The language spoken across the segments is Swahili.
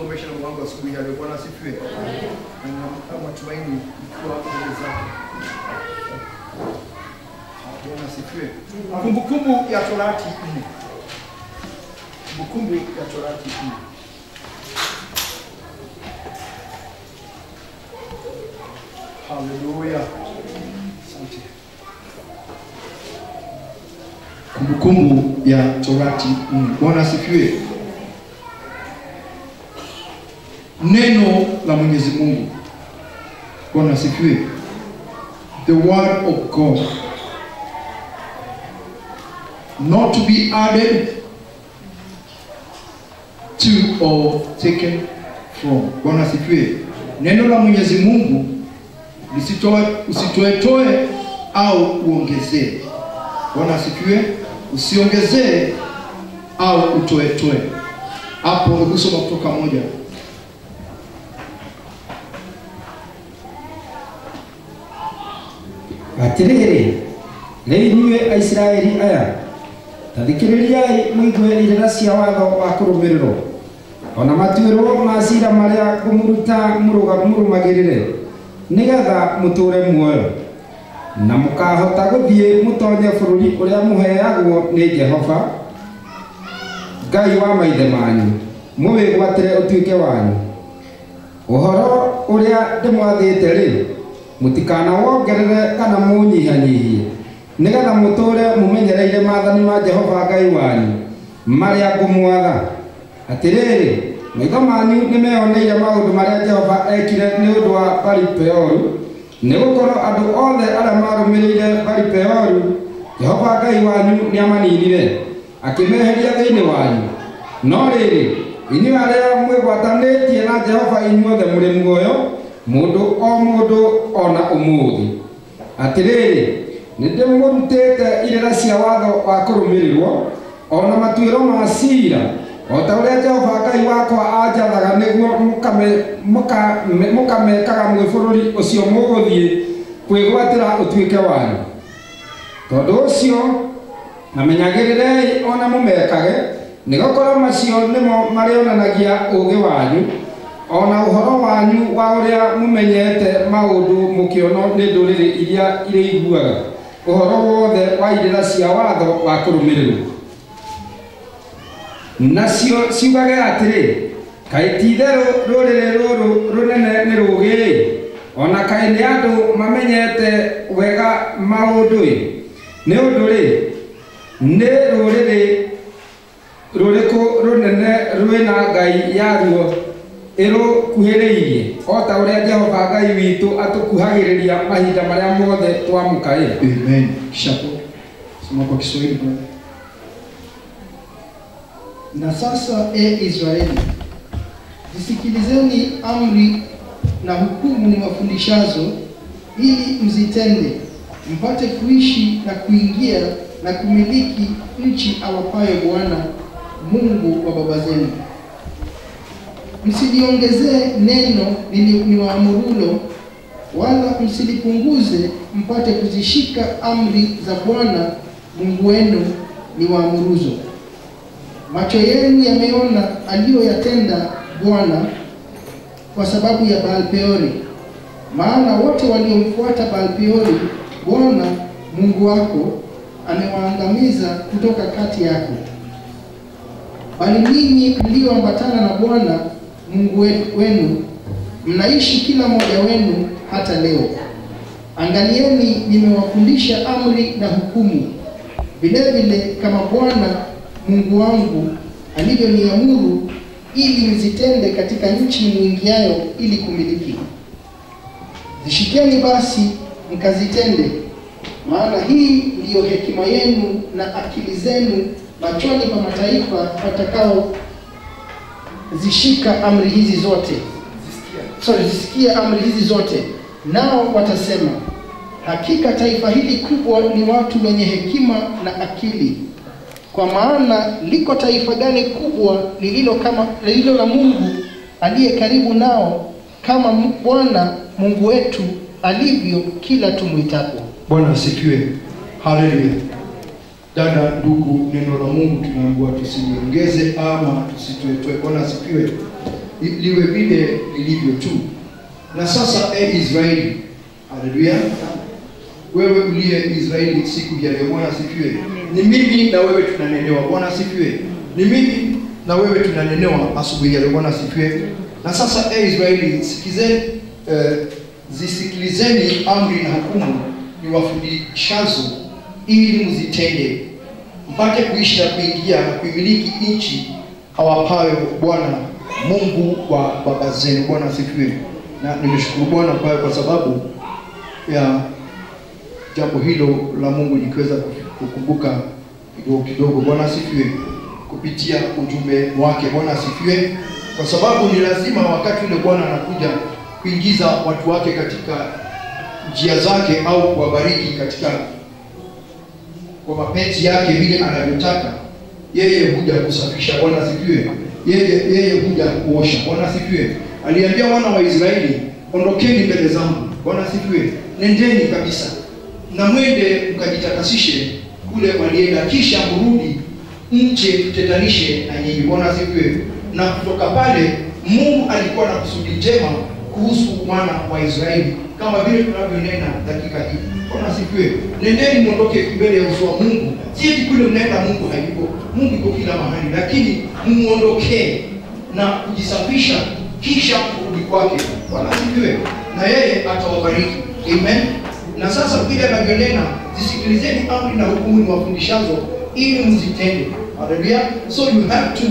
kusomesha na mwangu asubuhi ya leo. Bwana asifiwe. Na matumaini ikiwa mbele zake. Bwana asifiwe. Kumbukumbu ya Torati 4. Kumbukumbu ya Torati 4. Hallelujah. Asante. Kumbukumbu ya Torati 4. Bwana asifiwe. Neno la Mwenyezi Mungu. Bwana asifiwe. The word of God. Not to be added to or taken from. Bwana asifiwe. Neno la Mwenyezi Mungu usitoe au uongezee. Bwana asifiwe. Usiongezee au utoe. Hapo kusoma kutoka 1. Atiriri lenywe Israeli aya tathikirirai muigwe irira cia watho wa kurumiriro ona matuiro macira maria kumuruta murumagirire nigetha muture muoyo na mukahota guthie mutonye bururi uria muheagwo ni Jehova Ngai wa maithe manyu muwigwatire utuike wanyu uhoro uria ndimwathite ri mutikana wongerere kana munyihanyihie nigetha muture mumenyereire maathani ma Jehova Ngai wanyu maria ngumwatha. Atiriri maitho manyu nimeoneire maundu maria Jehova ekire ni undu wa Baali-Peoru nigukorwo andu othe aria marumirire Baali-Peoru Jehova Ngai wanyu niamaninire akimeheria thiini wanyu. No riri inyuĩ aria mwigwatanitie na Jehova inyuothe muri muoyo mundu ona umuthi. Atiriri nindimurutite irira cia watho wa kurumirirwo ona matuiro ma cira o ta uria Jehova Ngai wakwa anjathaga niguo mukamekaga mwi bururi ucio muguthie kwigwatira utuike wanyu. Tondu ucio amenyagirirei ona mumekage nigokora macio nimo marionanagia ugi wanyu ona uhoro wanyu wa uria mumenyete maundu mukiono ni nduriri iria iguaga uhoro wothe wa irira cia watho wa kurumirirwo. Nacio ciugage atiri kaĩ ti-itherũ rũrĩrĩ rũrũ runene nĩ rũgĩ ona kaĩ nĩ andũ mamenyete wega maũndũ nĩ ũndũ nĩ rũrĩrĩ rũrĩkũ runene rwĩna Ngai yaruo ĩrũkuhĩrĩirie o ta ũrĩa Jehova Ngai witũ atukuhagĩrĩria mahinda marĩa mothe twamũkaĩra. Amen. Kishapo soma kwa Kiswahili bwana. Na sasa Israeli, zisikilizeni amri na hukumu ni mafundishazo, ili mzitende, mpate kuishi na kuingia na kumiliki nchi awapaye Bwana Mungu wa baba zenu. Msiliongezee neno niwaamurulo, wala msilipunguze, mpate kuzishika amri za Bwana Mungu wenu niwaamuruzo. Macho yenu yameona aliyoyatenda Bwana kwa sababu ya Baali-Peori, maana wote waliomfuata Baali-Peori Bwana Mungu wako amewaangamiza kutoka kati yako. Bali ninyi mlioambatana na Bwana Mungu wenu mnaishi kila mmoja wenu hata leo. Angalieni, nimewafundisha amri na hukumu, vile vile kama Bwana Mungu wangu alivyoniamuru, ili mzitende katika nchi mwingiayo ili kumiliki. Zishikeni basi mkazitende, maana hii ndiyo hekima yenu na akili zenu machoni pa mataifa watakao zishika amri hizi zote. Zisikia amri hizi zote, nao watasema, hakika taifa hili kubwa ni watu wenye hekima na akili. Kwa maana liko taifa gani kubwa lililo la Mungu aliye karibu nao, kama Bwana Mungu wetu alivyo kila tumuitapo. Bwana asifiwe. Haleluya. Dada, ndugu, neno la Mungu tunaambiwa tusiongeze ama tusitoe. Bwana asifiwe. liwe vile lilivyo tu. Na sasa Israeli, haleluya, wewe uliye Israeli siku ya leo, Bwana asifiwe. Ni mimi na wewe tunanenewa, Bwana asifiwe. Ni mimi na wewe tunanenewa asubuhi ya leo, Bwana asifiwe. Na sasa Israeli, sikizeni, zisikilizeni amri na hukumu niwafundishazo, ili mzitende, mpate kuishi na kuingia na kuimiliki nchi awapayo Bwana Mungu wa baba zenu. Bwana asifiwe. Na nimeshukuru Bwana kwa sababu ya jambo hilo la Mungu nikiweza kukumbuka kidogo. Bwana asifiwe, kupitia ujumbe wake. Bwana asifiwe, kwa sababu ni lazima wakati ule Bwana anakuja kuingiza watu wake katika njia zake au kuwabariki katika kwa mapenzi yake vile anavyotaka, yeye huja kusafisha. Bwana asifiwe. Yeye huja kuosha. Bwana asifiwe. Aliambia wana wa Israeli, ondokeni mbele zangu. Bwana asifiwe. Nendeni kabisa na mwende mkajitakasishe kule walienda, kisha mrudi nje tutetanishe na nyinyi. Bwana asifiwe. Na kutoka pale Mungu alikuwa na kusudi njema kuhusu wana wa Israeli, kama vile tunavyonena dakika hii. Bwana asifiwe. Nendeni muondoke mbele ya uso wa Mungu. Si eti kule mnaenda Mungu hayupo. Mungu yuko kila mahali, lakini muondoke na kujisafisha kisha kurudi kwake. Bwana asifiwe. Na yeye atawabariki. Amen. Na sasa vile anavyonena, zisikilizeni amri na hukumu niwafundishazo, ili mzitende. Haleluya. So you have to,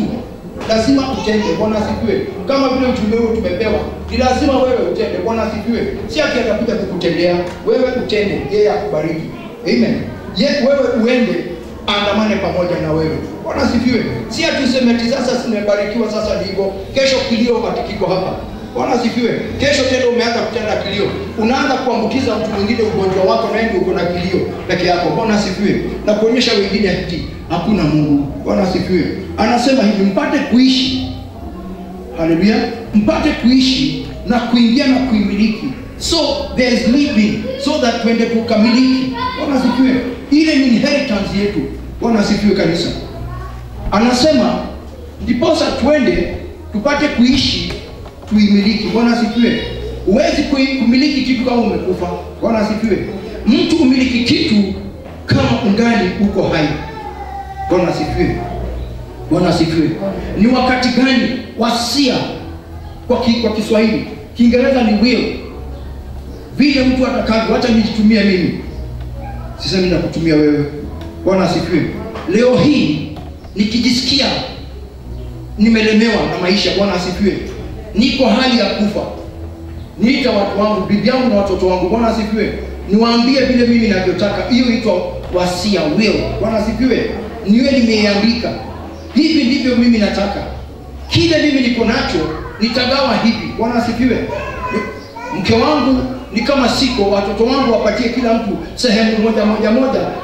lazima utende. Bwana asifiwe. Kama vile ujumbe huu tumepewa, ni lazima wewe utende. Bwana asifiwe. Si ati atakuja kukutendea, wewe utende, yeye akubariki. Amen. Wewe uende, andamane pamoja na wewe. Bwana asifiwe. Si ati useme ati sasa simebarikiwa sasa ndivyo, kesho kilio matikiko hapa. Bwana asifiwe. Kesho tena umeanza kutenda kilio, unaanza kuambukiza mtu mwingine ugonjwa wako, na ndio uko na kilio peke yako. Bwana asifiwe. Na kuonyesha wengine ati hakuna Mungu. Bwana asifiwe. Anasema hivi, mpate kuishi, haleluya, mpate kuishi na kuingia na kuimiliki. So there is living, so that twende kukamiliki. Bwana asifiwe. Ile ni inheritance yetu. Bwana asifiwe kanisa. Anasema ndiposa twende tupate kuishi tuimiliki. Bwana asifiwe. Huwezi kumiliki kitu kama umekufa. Bwana asifiwe. Mtu umiliki kitu kama ungali uko hai. Bwana asifiwe. Bwana asifiwe. Ni wakati gani? Wasia kwa Kiswahili. Kiingereza ni will. Vile mtu atakavyo. Acha nijitumie mimi, sisemi na kutumia wewe. Bwana asifiwe. Leo hii nikijisikia nimelemewa na maisha, Bwana asifiwe, niko hali ya kufa, niita watu wangu, bibi yangu na watoto wangu, Bwana asifiwe, niwaambie vile mimi ninavyotaka. Hiyo inaitwa wasia, will. Bwana asifiwe. Niwe nimeandika hivi ndivyo mimi nataka, kile mimi niko nacho nitagawa hivi. Bwana asifiwe. Mke wangu ni kama siko, watoto wangu wapatie kila mtu sehemu moja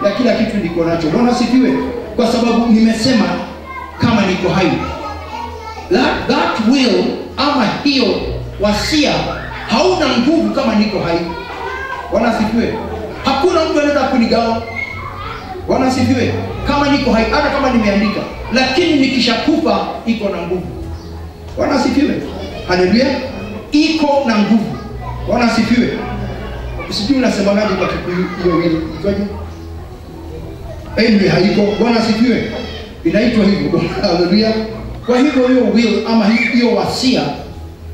ya kila kitu niko nacho. Bwana asifiwe. Kwa sababu nimesema kama niko hai. That will, ama hiyo wasia, hauna nguvu kama niko hai. Bwana asifiwe. Hakuna mtu anaweza kunigawa. Bwana asifiwe. Kama niko hai, hata kama nimeandika, lakini nikishakufa iko na nguvu. Bwana asifiwe. Haleluya. Iko na nguvu. Bwana asifiwe. Usijui unasemaje kwa Kikuyu hiyo will ikoje? Amen. Haiko. Bwana asifiwe. Inaitwa hivyo. Haleluya. Kwa hivyo hiyo will ama hiyo wasia,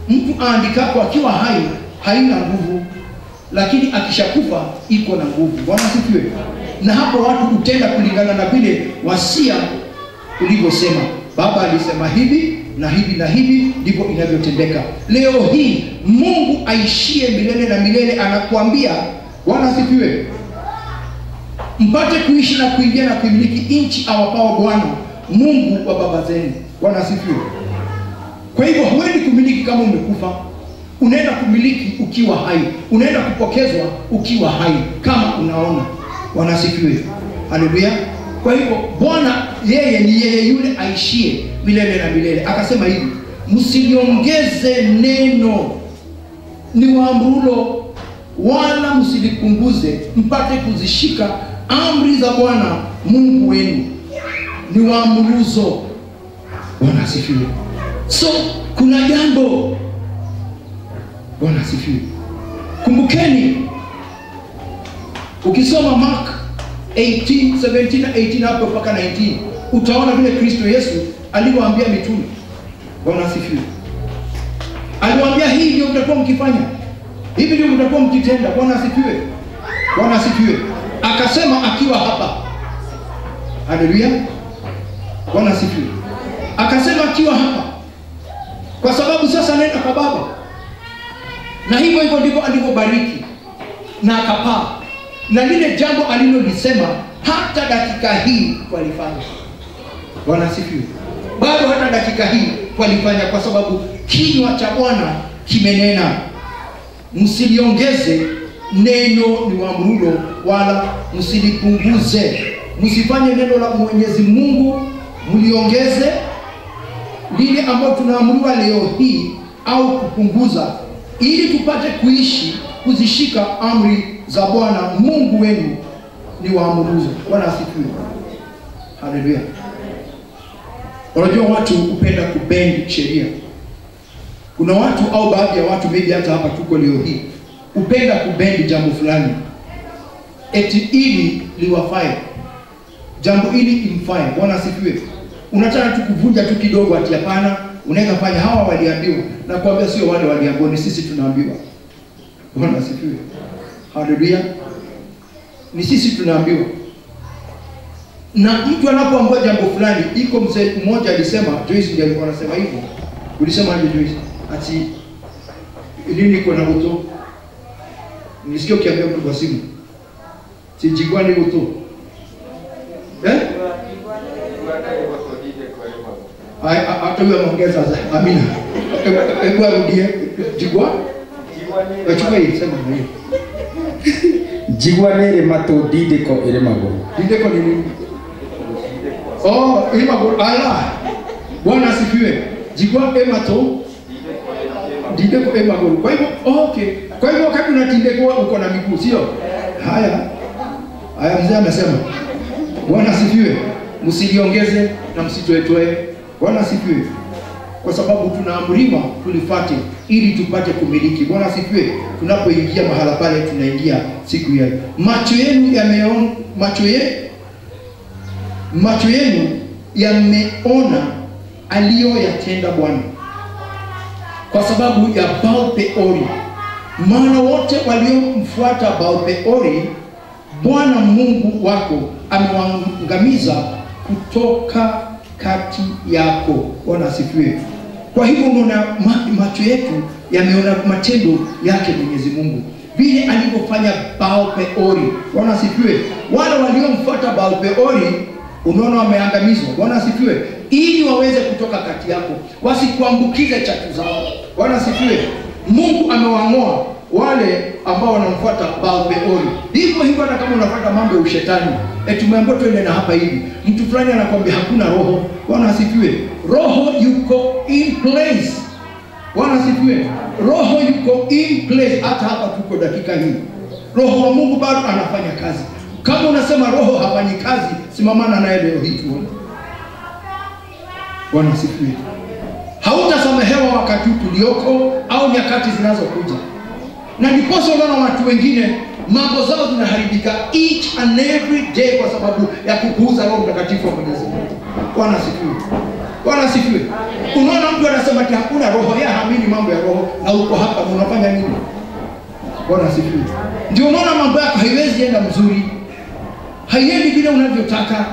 mtu aandikapo akiwa hai haina nguvu, lakini akishakufa iko na nguvu. Bwana asifiwe. Na hapo watu kutenda kulingana na vile wasia ulivyosema. Baba alisema hivi na hivi na hivi, ndivyo inavyotendeka. Leo hii Mungu aishie milele na milele anakuambia, Bwana asifiwe, mpate kuishi na kuingia na kuimiliki nchi awapao Bwana Mungu wa baba zenu. Bwana asifiwe. Kwa hivyo huendi kumiliki kama umekufa, unaenda kumiliki ukiwa hai, unaenda kupokezwa ukiwa hai kama unaona. Bwana asifiwe. Haleluya. Kwa hivyo Bwana yeye ni yeye yule aishie milele na milele. Akasema hivi, msiliongeze neno niwaamrulo, wala msilipunguze, mpate kuzishika amri za Bwana Mungu wenu niwaamruzo. Bwana asifiwe. So Kuna jambo. Bwana asifiwe. Kumbukeni, ukisoma Mark 17 hapo mpaka 19, utaona vile Kristo Yesu aliwaambia mitume. Bwana asifiwe. Aliwaambia hii ndio mtakuwa mkifanya, hivi ndio mtakuwa mkitenda. Bwana asifiwe. Bwana asifiwe. Akasema akiwa hapa. Haleluya. Bwana asifiwe. Akasema akiwa hapa, kwa sababu sasa naenda kwa Baba. Na hivyo ndivyo alivyobariki na akapaa. Na lile jambo alilolisema hata dakika hii walifanya. Bwana asifiwe. Bado hata dakika hii walifanya, kwa sababu kinywa cha Bwana kimenena. Msiliongeze neno ni waamurulo, wala msilipunguze. Msifanye neno la Mwenyezi Mungu mliongeze lile ambalo tunaamuriwa leo hii au kupunguza, ili tupate kuishi kuzishika amri za Bwana Mungu wenu ni waamuruzo. Bwana asifiwe. Haleluya. Unajua watu hupenda kubend sheria. Kuna watu au baadhi ya watu, maybe hata hapa tuko leo hii, hupenda kubend jambo fulani eti ili liwafae, jambo ili imfae. Bwana asifiwe. Unataka tu kuvunja tu kidogo, ati hapana, unaweza fanya, hawa waliambiwa. Na kuambia sio wale waliambiwa, ni sisi tunaambiwa. Bwana asifiwe. Haleluya. Ni sisi tunaambiwa. Na mtu anapoambiwa jambo fulani, iko mzee mmoja alisema, Joyce ndiye alikuwa anasema hivyo. Ulisema aje Joyce? Ati lini iko na moto? Nisikia ukiambia mtu kwa simu. Sijigwa ni moto. Hata huyo anaongeza sasa. Amina. Hebu arudie. Jigwa? Wachukua hii sema hiyo. Jigwa nere mato dideko ile magoro. Dideko ni nini? Oh, ile magoro. Ala. Bwana asifiwe. Jigwa emato dideko emagoro. Kwa hivyo okay. Kwa hivyo wakati unatindeko uko na miguu, sio? Haya mzee amesema. Bwana asifiwe. Msiliongeze na msitoetoe. Bwana asifiwe. Kwa sababu tunaamriwa tulifuate ili tupate kumiliki. Bwana asifiwe. Tunapoingia mahala pale tunaingia siku ya macho yenu yameona, macho yenu yameona aliyoyatenda Bwana, kwa sababu ya Baal-peori. Maana wote waliomfuata Baal-peori Bwana Mungu wako amewaangamiza kutoka kati yako. Bwana asifiwe. Kwa hivyo unaona macho yetu yameona matendo yake Mwenyezi Mungu, vile alivyofanya Baal-peori. Bwana asifiwe. Wale waliomfuata Baal-peori unaona wameangamizwa. Bwana asifiwe. Ili waweze kutoka kati yako, wasikuambukize chatu zao. Bwana asifiwe. Mungu amewang'oa wale ambao wanamfuata Baal-peori. Hivyo hata kama unafuata mambo ya ushetani, tumeambiwa twende na hapa hivi, mtu fulani anakuambia hakuna roho. Bwana asifiwe. Roho yuko in place. Bwana asifiwe. Roho yuko in place. Hata hapa tuko dakika hii, Roho wa Mungu bado anafanya kazi. Kama unasema roho hafanyi kazi, simamana naye leo hii tuone. Bwana asifiwe. Hautasamehewa wakati tulioko au nyakati zinazokuja. Na ndiposa unaona watu wengine mambo zao zinaharibika each and every day kwa sababu ya kupuuza Roho Mtakatifu wa Mwenyezi Mungu. Bwana asifiwe. Bwana asifiwe. Unaona mtu anasema ati hakuna roho, yeye haamini mambo ya roho, na uko hapa unafanya nini? Bwana asifiwe. Ndio unaona mambo yako haiwezi enda mzuri, haiendi vile unavyotaka.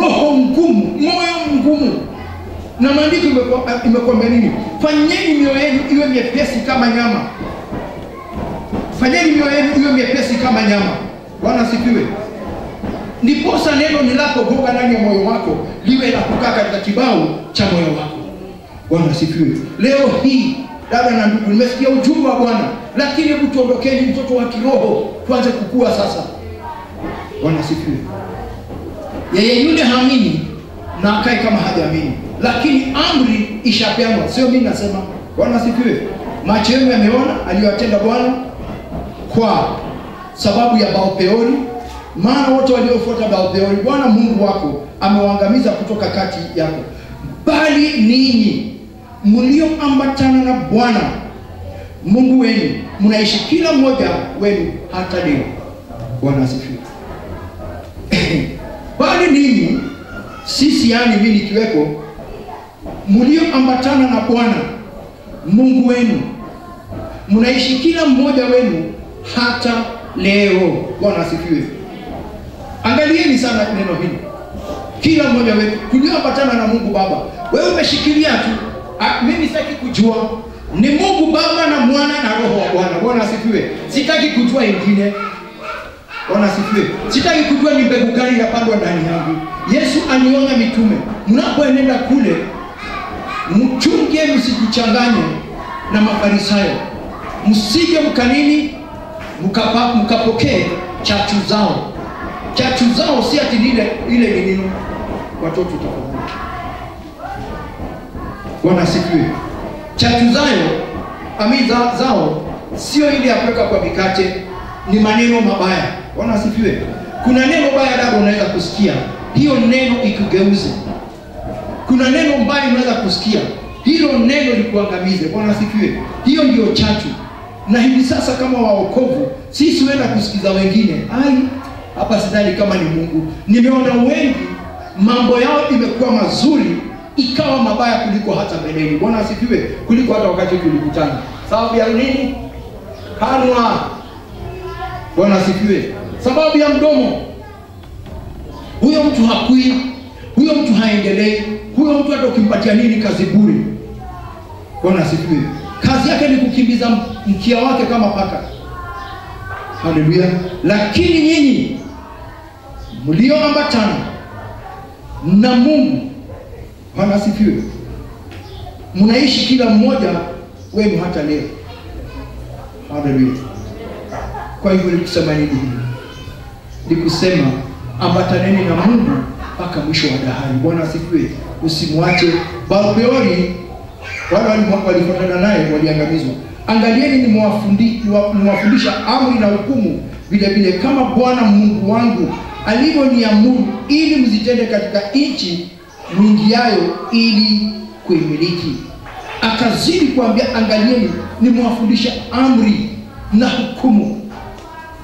Roho mgumu, moyo mgumu. Na maandiko imekwambia nini? Fanyeni mioyo yenu iwe myepesi kama nyama. Fanyeni mioyo yenu iwe myepesi kama nyama. Bwana asifiwe. Ndiposa neno linapogonga ndani ya moyo wako liwe la kukaa katika kibao cha moyo wako. Bwana asifiwe. Leo hii dada na ndugu, nimesikia ujumbe wa Bwana, lakini hebu tuondokeni mtoto wa kiroho, tuanze kukua sasa. Bwana asifiwe. Yeye yule haamini na akae kama hajaamini, lakini amri ishapeanwa, sio mimi nasema. Bwana asifiwe. Macho yenu yameona aliyotenda Bwana kwa sababu ya Baal-peori. Maana wote waliofuata Baal-peori Bwana Mungu wako amewaangamiza kutoka kati yako. Bali ninyi mlioambatana na Bwana Mungu wenu, mnaishi kila mmoja wenu hata leo. Bwana asifiwe. Bali ninyi, sisi yani mimi nikiweko, mlioambatana na Bwana Mungu wenu, mnaishi kila mmoja wenu hata leo. Bwana asifiwe. Angalieni sana neno hili. Kila mmoja wetu tulioambatana na Mungu Baba. Wewe umeshikilia tu. Mimi sitaki kujua ni Mungu Baba na Mwana na Roho wa Bwana. Bwana asifiwe. Sitaki kujua ingine. Bwana asifiwe. Sitaki kujua ni mbegu gani inapandwa ndani yangu. Yesu anionya mitume, mnapoenda kule mchunge msijichanganye na Mafarisayo. Msije mkanini mkapokee chachu zao. Chachu zao si ati ile ni nini watoto tutakuwa. Bwana asifiwe. Chachu zao sio ile ya kuweka kwa mikate, ni maneno mabaya. Bwana asifiwe. Kuna neno baya dada unaweza kusikia, hiyo neno ikugeuze. Kuna neno mbaya unaweza kusikia, hilo neno likuangamize. Bwana asifiwe. Hiyo ndio chachu. Na hivi sasa kama waokovu, sisi wenda kusikiza wengine, hapa sidhani kama ni Mungu. Nimeona wengi mambo yao imekuwa mazuri ikawa mabaya kuliko hata mbeleni. Bwana asifiwe. Kuliko hata wakati tulikutana. Sababu ya nini? Kanwa. Bwana asifiwe. Sababu ya mdomo. Huyo mtu hakui, huyo mtu haendelei, huyo mtu hata ukimpatia nini kazi bure. Bwana asifiwe. Kazi yake ni kukimbiza mkia wake kama paka. Haleluya. Lakini nyinyi mlioambatana na Mungu, Bwana asifiwe, mnaishi kila mmoja wenu hata leo. Haleluya. Kwa hivyo nikusema nini? Ni kusema ambataneni na Mungu mpaka mwisho wa dahari. Bwana asifiwe. Usimwache. Babeori wale walifuatana naye waliangamizwa. Angalieni nimewafundisha amri na hukumu vile vile kama Bwana Mungu wangu alivyoniamuru, ili mzitende katika nchi mwingiayo ili kuimiliki. Akazidi kuambia, angalieni nimewafundisha amri na hukumu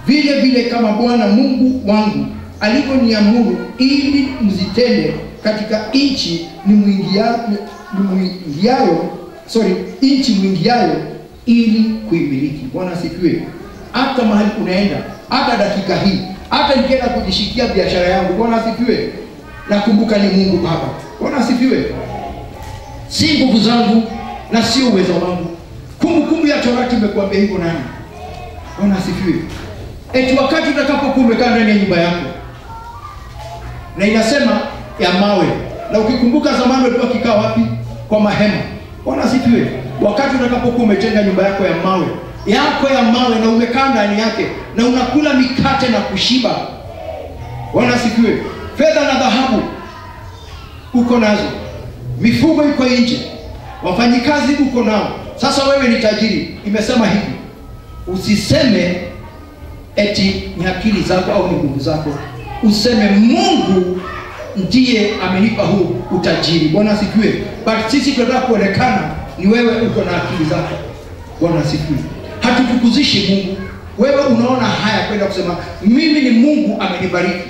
vile vile kama Bwana Mungu wangu alivyoniamuru, ili mzitende katika nchi nchi mwingiayo ili kuimiliki. Bwana asifiwe. Hata mahali unaenda, hata dakika hii, hata nikienda kujishikia biashara yangu, Bwana asifiwe, nakumbuka ni Mungu Baba. Bwana asifiwe. Si nguvu zangu na sio uwezo wangu. Kumbukumbu ya Torati imekuambia hivyo nani? Bwana asifiwe. Eti wakati utakapokuwa umekaa ndani ya nyumba yako na inasema ya mawe, na ukikumbuka zamani walikuwa kikaa wapi? Kwa mahema. Bwana asifiwe. Wakati utakapokuwa umejenga nyumba yako ya mawe na umekaa ndani yake na unakula mikate na kushiba, Bwana asifiwe, fedha na dhahabu uko nazo, mifugo iko nje, wafanyikazi uko nao, sasa wewe ni tajiri. Imesema hivi, usiseme eti ni akili zako au ni nguvu zako. Useme Mungu ndiye amenipa huu utajiri. Bwana asifiwe. But sisi tunataka kuonekana ni wewe uko na akili zako. Bwana asifiwe. Hatutukuzishi Mungu. Wewe unaona haya kwenda kusema mimi ni Mungu amenibariki.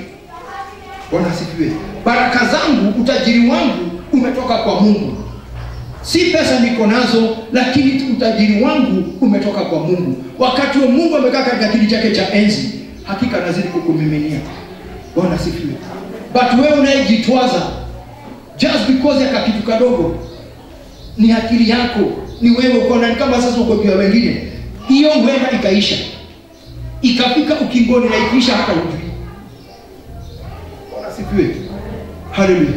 Bwana asifiwe. Baraka zangu, utajiri wangu umetoka kwa Mungu. Si pesa niko nazo, lakini utajiri wangu umetoka kwa Mungu. Wakati wa Mungu amekaa katika kiti chake cha enzi, hakika anazidi kukumiminia. Bwana asifiwe. But wewe unayejitwaza just because ya kitu kadogo, ni akili yako, ni wewe uko ndani, kama sasa uko kwa wengine, hiyo huenda ikaisha, ikafika ukingoni na ikiisha hata hujui. Bwana asifiwe. Haleluya.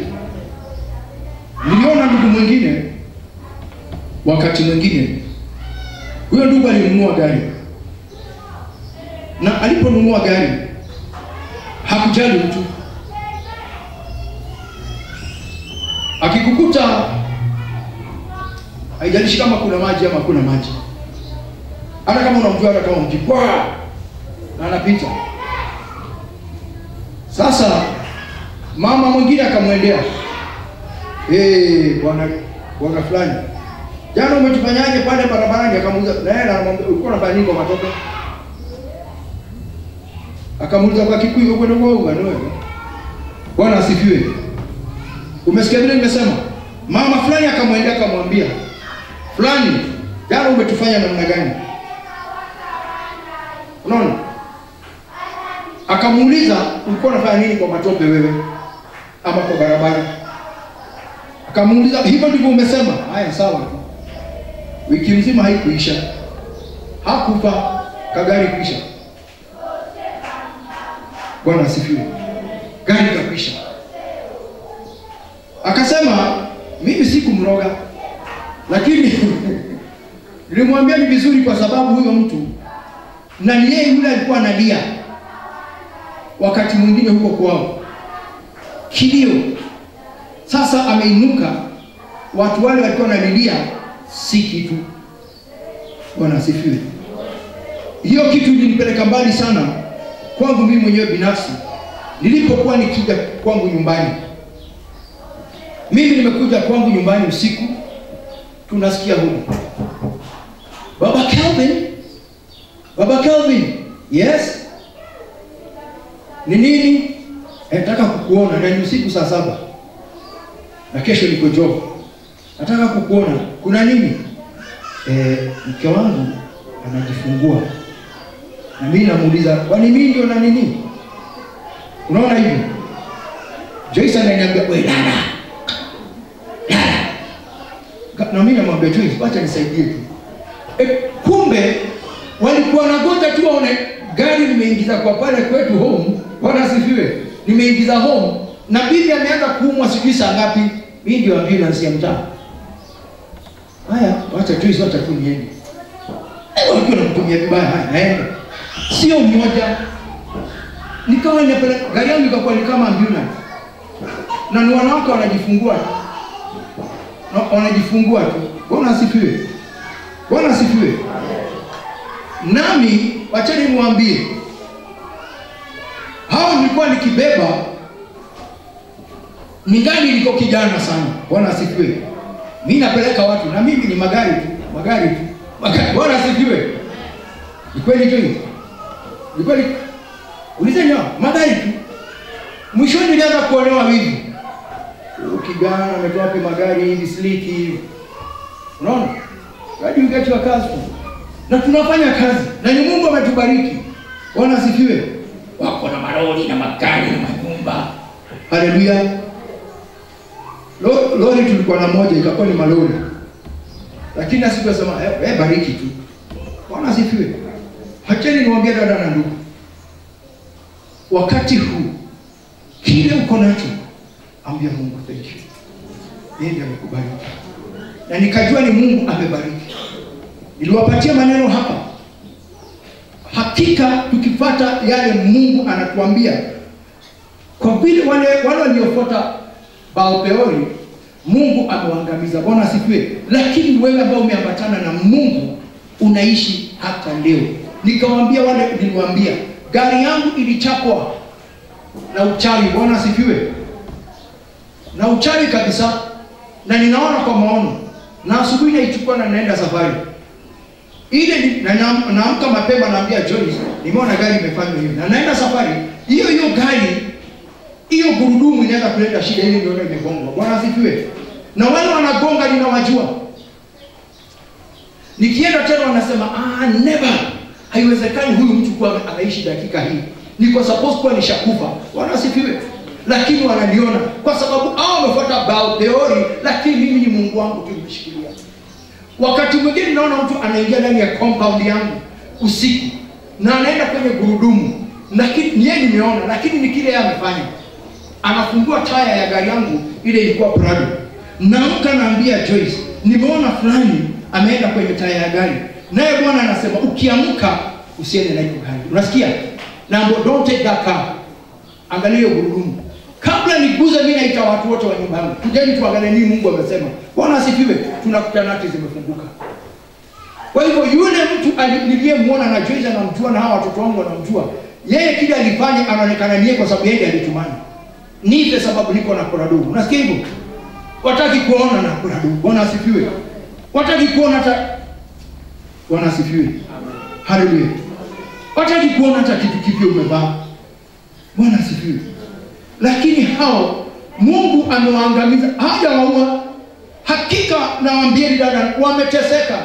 Niliona ndugu mwingine, wakati mwingine huyo ndugu alinunua gari, na aliponunua gari hakujali mtu. Akikukuta haijalishi kama kuna maji ama kuna maji, hata kama unamjua, hata kama mjikwa na anapita. Sasa mama mwingine akamwendea, bwana fulani, Jana umetufanyaje pale barabarani? Akamuuliza, naye anamwambia ulikuwa unafanya nini kwa matope? Akamuuliza kwa Kikuyu, uko ndio wewe? Bwana asifiwe. Umesikia vile nimesema? Mama fulani akamwendea akamwambia, fulani, jana umetufanya namna gani? Unaona? Akamuuliza, ulikuwa unafanya nini kwa matope wewe? Ama kwa barabara? Akamuuliza, hivyo ndivyo umesema? Haya sawa. Wiki nzima haikuisha. Hakufa, kagari kuisha. Bwana asifiwe. Gari kakwisha. Akasema, mimi sikumroga. Lakini nilimwambia ni vizuri kwa sababu huyo mtu na ni yeye yule alikuwa analia wakati mwingine huko kwao. Kilio. Sasa ameinuka, watu wale walikuwa wanalilia si kitu. Bwana asifiwe. Hiyo kitu ilinipeleka mbali sana kwangu mimi mwenyewe binafsi. Nilipokuwa nikija kwangu nyumbani. Mimi nimekuja kwangu nyumbani usiku, tunasikia huko, Baba Kelvin, yes? Ni nini? Nataka kukuona, na ni usiku saa 7. Na kesho niko job. Nataka kukuona. Kuna nini? Mke wangu anajifungua. Na mimi namuuliza, kwani mimi ndio na nini? Unaona hivi? Joyce ananiambia, wewe dada. Na mimi namwambia Joyce, acha nisaidie tu. Kumbe walikuwa wanagonja tu waone gari nimeingiza kwa pale kwetu home. Bwana asifiwe. Nimeingiza home na bibi ameanza kuumwa sijui saa ngapi. Mimi ndio ambulance ya mtaa. Haya, acha Joyce, acha tu niende. Walikuwa wanamtumia vibaya, haya naenda. Sio mmoja. Nikawa ninapeleka gari yangu ikakuwa ni kama ambulance. Na ni wanawake wanajifungua. Wanajifungua tu. Bwana asifiwe. Bwana asifiwe. Nami wacha nimwambie, hao nilikuwa nikibeba ningali niko kijana sana. Bwana asifiwe. Mimi napeleka watu na mimi ni magari tu. Bwana asifiwe. Ni kweli tu. Ni kweli. Ulisema magari tu. Mwishoni nilianza kuonewa hivi. Kijana ametoa wapi magari hivi sliki hivi. Unaona? Hadi ungeachwa kazi. Na tunafanya kazi. Na ni Mungu ametubariki. Bwana asifiwe. Wako na malori na magari na manyumba. Haleluya. Lori tulikuwa na moja ikakuwa ni malori. Lakini asikusema bariki tu. Bwana asifiwe. Hacheni niwaambie dada na ndugu. Wakati huu kile uko nacho, ambia Mungu thank you. Yeye ndiye amekubariki. Na nikajua ni Mungu amebariki. Niliwapatia maneno hapa. Hakika tukifuata yale Mungu anatuambia, kwa vile wale waliofuata Baal-peori, Mungu amewaangamiza. Bwana asifiwe. Lakini wewe ambao umeambatana na Mungu unaishi hata leo. Nikawaambia wale, niliwaambia gari yangu ilichapwa na uchawi. Bwana asifiwe. Na uchawi kabisa. Na ninaona kwa maono. Na asubuhi naichukua na naenda safari. Ile naamka mapema naambia Joyce, nimeona gari imefanywa hivi. Na naenda safari. Hiyo gari, hiyo gurudumu inaanza kuleta shida ile ndio imegongwa. Bwana asifiwe. Na wale wanagonga ninawajua. Nikienda tena wanasema, never. Haiwezekani huyu mtu kuwa anaishi dakika hii. Niko supposed kuwa nishakufa. Bwana asifiwe. Lakini wananiona kwa sababu hao wamefuata Baal-peori, lakini mimi ni Mungu wangu tu nimeshikilia. Wakati mwingine naona mtu anaingia ndani ya compound yangu usiku na anaenda kwenye gurudumu, lakini yeye nimeona, lakini ni kile yeye amefanya. Anafungua taya ya gari yangu ile ilikuwa Prado. Naamka naambia Joyce, nimeona fulani ameenda kwenye taya ya gari. Naye Bwana anasema ukiamka usiende na hiyo gari. Unasikia? Don't take that car. Angalia gurudumu. Kabla niguze mimi naita watu wote wa nyumba yangu. Kujeni tuangalie nini Mungu amesema. Bwana asifiwe. Tunakuta nati zimefunguka. Kwa hivyo yule mtu niliyemuona na Joyce anamjua na hawa watoto wangu wanamjua. Yeye kile alifanya anaonekana niye kwa sababu yeye alitumana. Nipe sababu niko na Prado. Unasikia hivyo? Wataki kuona na Prado. Bwana asifiwe. Wataki kuona hata wanasifiwe. Haleluya. Wataki kuona hata kitu kipya umevaa. Bwana asifiwe. Lakini hao Mungu amewaangamiza, hajawaua. Hakika nawaambieni dada, wameteseka.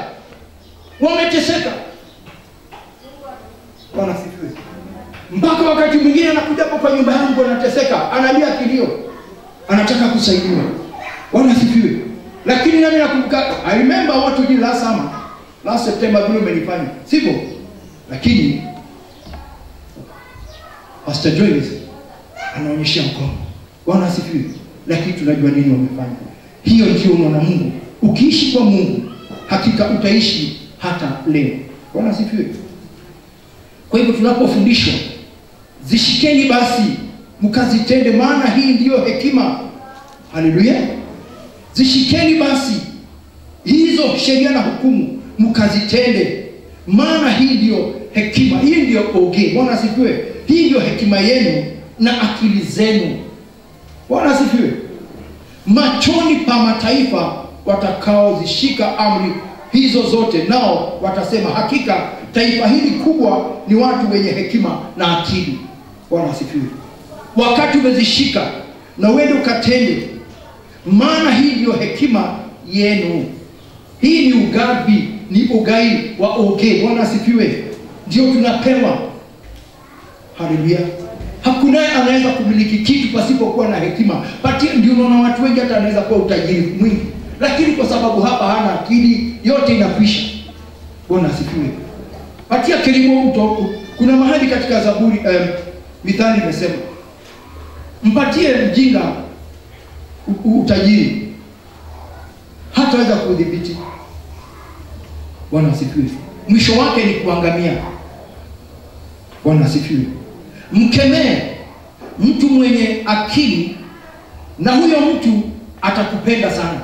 Wameteseka. Bwana asifiwe. Mpaka wakati mwingine anakuja hapo kwa nyumba yangu anateseka, analia kilio, anataka kusaidiwa. Bwana asifiwe. Lakini nami nakumbuka, I remember what we did last summer, last September vile umenifanya. Sivyo? Lakini Pastor Joyce anaonyesha mkono. Bwana asifiwe. Lakini tunajua nini wamefanya. Hiyo ndio unaona Mungu. Ukiishi kwa Mungu, hakika utaishi hata leo. Bwana asifiwe. Kwa hivyo tunapofundishwa, zishikeni basi mkazitende, maana hii ndiyo hekima. Haleluya. Zishikeni basi hizo sheria na hukumu mkazitende, maana hii ndiyo hekima. Hii ndiyo oge. Bwana asifiwe. Hii ndiyo hekima yenu na akili zenu. Bwana asifiwe. Machoni pa mataifa watakaozishika amri hizo zote, nao watasema hakika taifa hili kubwa ni watu wenye hekima na akili. Bwana asifiwe. Wakati umezishika na uende ukatende, maana hii ndio hekima yenu. Hii ni ugavi, ni ugai wa oge. Bwana asifiwe. Ndio tunapewa. Haleluya. Hakuna anaweza kumiliki kitu pasipokuwa na hekima. Patia, ndio unaona watu wengi hata anaweza kuwa utajiri mwingi, lakini kwa sababu hapa hana akili, yote inakwisha. Bwana asifiwe. Patia kilimo utoku. Kuna mahali katika Zaburi Mithali imesema, mpatie mjinga utajiri, hataweza kudhibiti. Bwana asifiwe. Mwisho wake ni kuangamia. Bwana asifiwe. Mkemee mtu mwenye akili na huyo mtu atakupenda sana.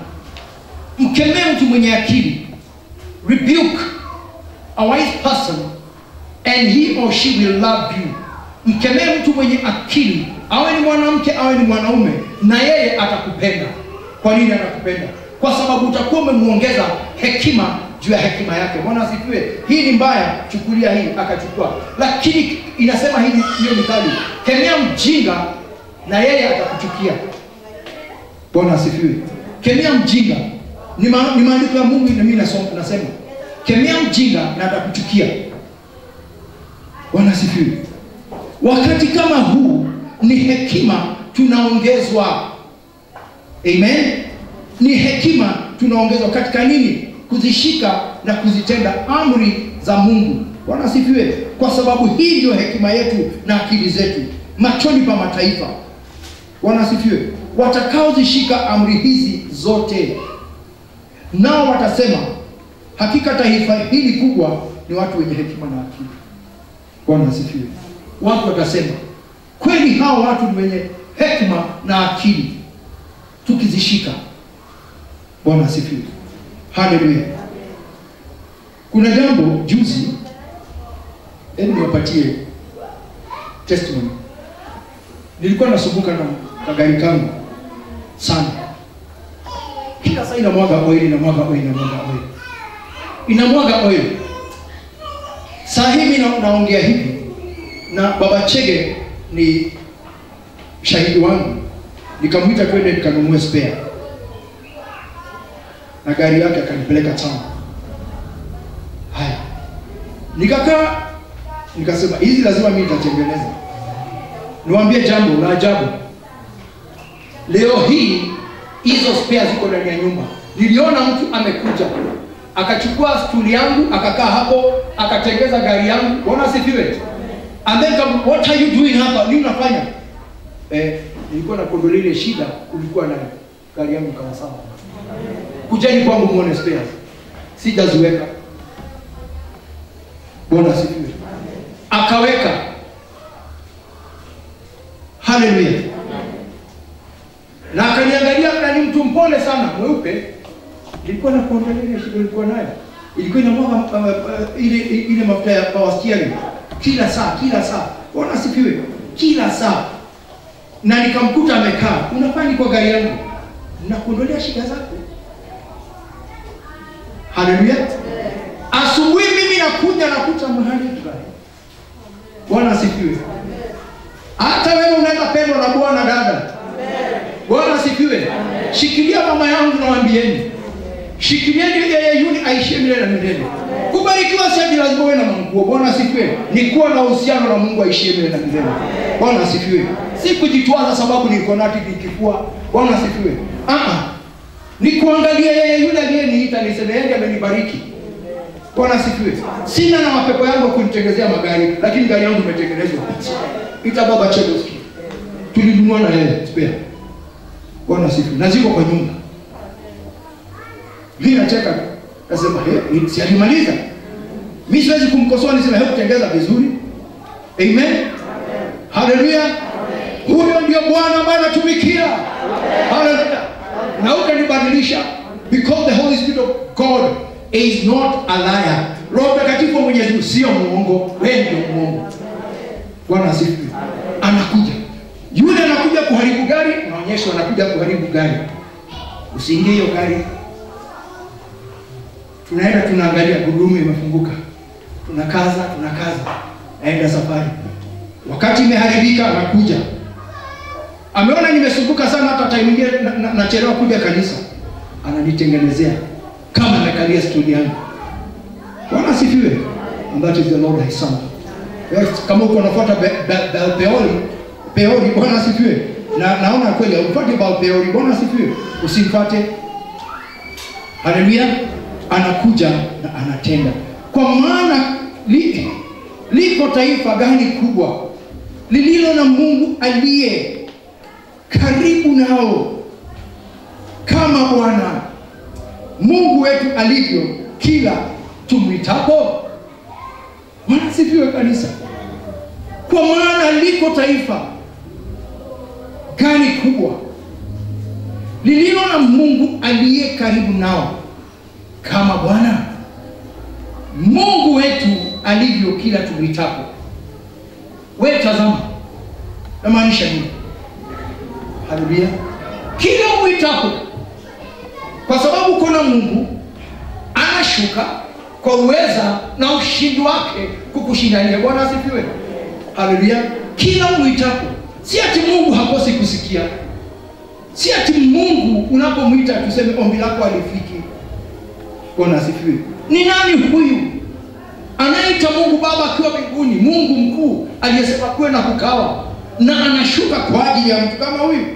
Mkemee mtu mwenye akili. Rebuke a wise person and he or she will love you. Mkemee mtu mwenye akili, awe ni mwanamke awe ni mwanaume, na yeye atakupenda. Kwa nini atakupenda? Kwa sababu utakuwa umemuongeza hekima juu ya hekima yake. Bwana asifiwe. Hii ni mbaya, chukulia hii, akachukua. Lakini inasema hivi, hiyo Mithali, kemea mjinga na yeye atakuchukia. Bwana asifiwe. Kemea mjinga. Ni maandiko ya Mungu, na mimi nasema kemea mjinga na atakuchukia. Bwana asifiwe. Wakati kama huu ni hekima tunaongezwa. Amen. Ni hekima tunaongezwa katika nini? Kuzishika na kuzitenda amri za Mungu. Bwana asifiwe. Kwa sababu hii ndio hekima yetu na akili zetu machoni pa mataifa. Bwana asifiwe. Watakaozishika amri hizi zote, nao watasema hakika taifa hili kubwa ni watu wenye hekima na akili. Bwana asifiwe. Watu watasema kweli hao watu ni wenye hekima na akili, tukizishika. Bwana asifiwe. Haleluya. Kuna jambo juzi, hebu niwapatie testimony. Nilikuwa nasumbuka na kagari kangu sana. Kila saa inamwaga oil, inamwaga oil. Saa hivi naongea hivi na Baba Chege ni shahidi wangu. Nikamwita twende nikanunue spare. Na gari yake akanipeleka town. Haya. Nikakaa nikasema hizi lazima mimi nitatengeneza. Niwaambie jambo la ajabu. Leo hii hizo spare ziko ndani ya nyumba. Niliona mtu amekuja, akachukua stuli yangu, akakaa hapo, akatengeza gari yangu. Bwana asifiwe. And then what are you doing hapa? Nini unafanya? Nilikuwa na kondolea ile shida ulikuwa na gari yangu kama sawa. Kujeni kwangu muone spares. Sijaziweka. Bwana asifiwe. Akaweka. Haleluya. Na akaniangalia, na ni mtu mpole sana, mweupe. Nilikuwa na kuangalia ile shida nilikuwa nayo. Ilikuwa inamwaga ile mafuta ya power steering kila saa. Bwana asifiwe. Kila saa. Na nikamkuta amekaa, unafanya kwa gari yangu? Nakuondolea shida zako. Haleluya. Asubuhi mimi nakuta mahali dry. Bwana asifiwe. Hata wewe unaweza pendwa na Bwana dada. Bwana asifiwe. Shikilia mama yangu na waambieni. Shikilieni yeye yule aishie milele na milele. Kubarikiwa si lazima uwe na Mungu. Bwana asifiwe. Ni kuwa na uhusiano na Mungu aishie milele na milele. Bwana asifiwe. Si kujitwaza sababu niko nati nikifua. Bwana asifiwe. Ni kuangalia yeye yule aliyeniita niseme yeye amenibariki. Bwana asifiwe. Sina na mapepo yangu kunitengezea magari, lakini gari yangu imetengenezwa. Ita baba Chedoski. Tulinunua na yeye spare. Bwana asifiwe. Na ziko kwa nyumba. Mimi nacheka. Nasema si alimaliza. Mimi siwezi kumkosoa niseme hebu tengeza vizuri. Amen. Haleluya. Huyo ndio Bwana ambaye anatumikia. Haleluya. Na ukanibadilisha because the Holy Spirit of God is not a liar. Roho Mtakatifu wa Mwenyezi Mungu sio muongo, wewe ndio muongo. Bwana asifiwe. Anakuja. Yule anakuja kuharibu gari, naonyesha anakuja kuharibu gari. Usiingie hiyo gari. Tunaenda tunaangalia gurudumu imefunguka. Tunakaza. Aenda safari. Wakati imeharibika anakuja. Ameona nimesumbuka sana hata time nyingine nachelewa kuja kanisa. Ananitengenezea kama amekalia studio yangu. Bwana asifiwe. And that is the Lord his son. Yes, kama uko unafuata Peori, Bwana asifiwe. Naona kweli ufuate Peori, Bwana asifiwe. Usimfuate. Haleluya. Anakuja na anatenda. Kwa maana liko taifa gani kubwa lililo na Mungu aliye karibu nao kama Bwana Mungu wetu alivyo kila tumwitapo. Bwana asifiwe kanisa. Kwa maana liko taifa gani kubwa lililo na Mungu aliye karibu nao kama Bwana Mungu wetu alivyo kila tumwitapo. Wewe tazama. Namaanisha nini? Haleluya. Kila mwitapo. Kwa sababu kuna Mungu anashuka kwa uweza na ushindi wake kukushindania. Bwana asifiwe. Haleluya. Kila mwitapo. Si ati Mungu hakosi kusikia. Si ati Mungu unapomwita tuseme ombi lako alifiki. Bwana asifiwe. Ni nani huyu anaita Mungu Baba akiwa mbinguni, Mungu mkuu aliyesema kuwe na kukawa, na anashuka kwa ajili ya mtu kama huyu?